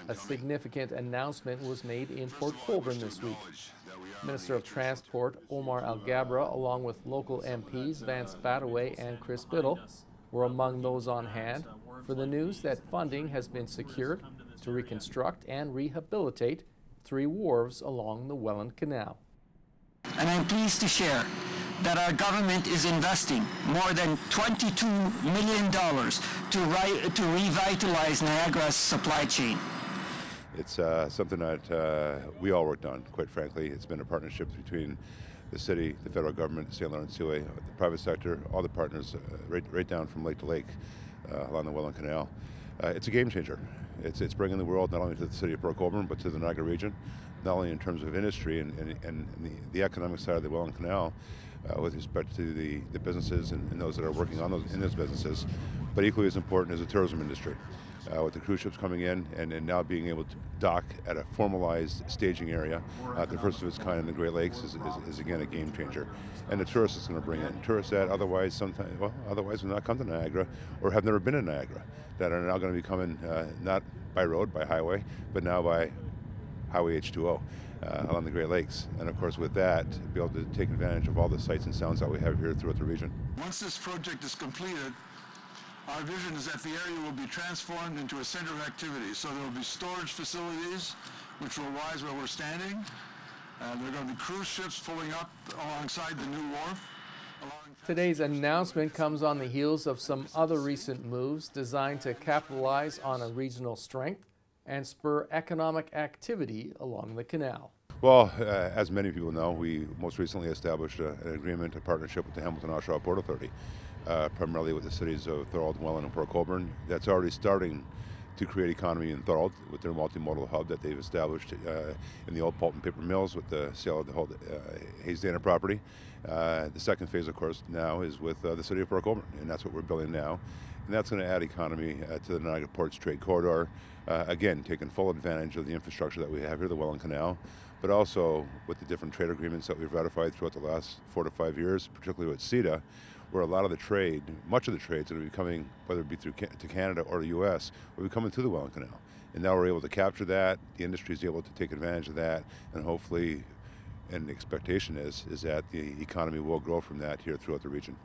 A significant announcement was made in Port Colborne this week. Minister of Transport Omar Alghabra, along with local MPs Vance Bataway and Chris Biddle, were among those on hand for the news that funding has been secured to reconstruct and rehabilitate 3 wharves along the Welland Canal. And I'm pleased to share that our government is investing more than $22 million to revitalize Niagara's supply chain. It's something that we all worked on, quite frankly. It's been a partnership between the city, the federal government, St. Lawrence Seaway, the private sector, all the partners, right down from lake to lake along the Welland Canal. It's a game changer. It's bringing the world not only to the city of Port Colborne, but to the Niagara region, not only in terms of industry and the economic side of the Welland Canal, with respect to the businesses and those that are working on in those businesses, but equally as important is the tourism industry. With the cruise ships coming in and now being able to dock at a formalized staging area, the first of its kind in the Great Lakes is again a game changer. And the tourists it's going to bring in. Tourists that otherwise would not come to Niagara or have never been in Niagara, that are now going to be coming not by road, by highway, but now by Highway H2O along the Great Lakes. And of course with that, be able to take advantage of all the sights and sounds that we have here throughout the region. Once this project is completed, our vision is that the area will be transformed into a center of activity. So there will be storage facilities which will rise where we're standing. There are going to be cruise ships pulling up alongside the new wharf. Today's announcement comes on the heels of some other recent moves designed to capitalize on a regional strength and spur economic activity along the canal. Well, as many people know, we most recently established an agreement, a partnership with the Hamilton Oshawa Port Authority, primarily with the cities of Thorold, Welland, and Port Colborne. That's already starting to create economy in Thorold with their multimodal hub that they've established in the old pulp and paper mills with the sale of the whole Hayesdana property. The second phase, of course, now is with the city of Port Colborne, and that's what we're building now. And that's going to add economy to the Niagara Ports trade corridor, again, taking full advantage of the infrastructure that we have here, the Welland Canal, but also with the different trade agreements that we've ratified throughout the last 4 to 5 years, particularly with CETA, where a lot of the trade, much of the trade is going to be coming, whether it be through to Canada or the U.S., will be coming through the Welland Canal. And now we're able to capture that, the industry is able to take advantage of that, and hopefully, and the expectation is that the economy will grow from that here throughout the region.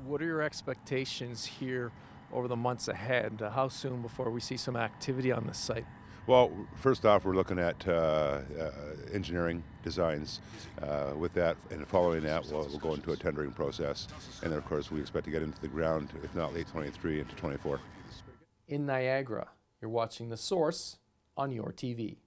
What are your expectations here over the months ahead? How soon before we see some activity on this site? Well, first off, we're looking at engineering designs. With that, and following that, we'll go into a tendering process. And then, of course, we expect to get into the ground, if not late 23, into 24. In Niagara, you're watching The Source on your TV.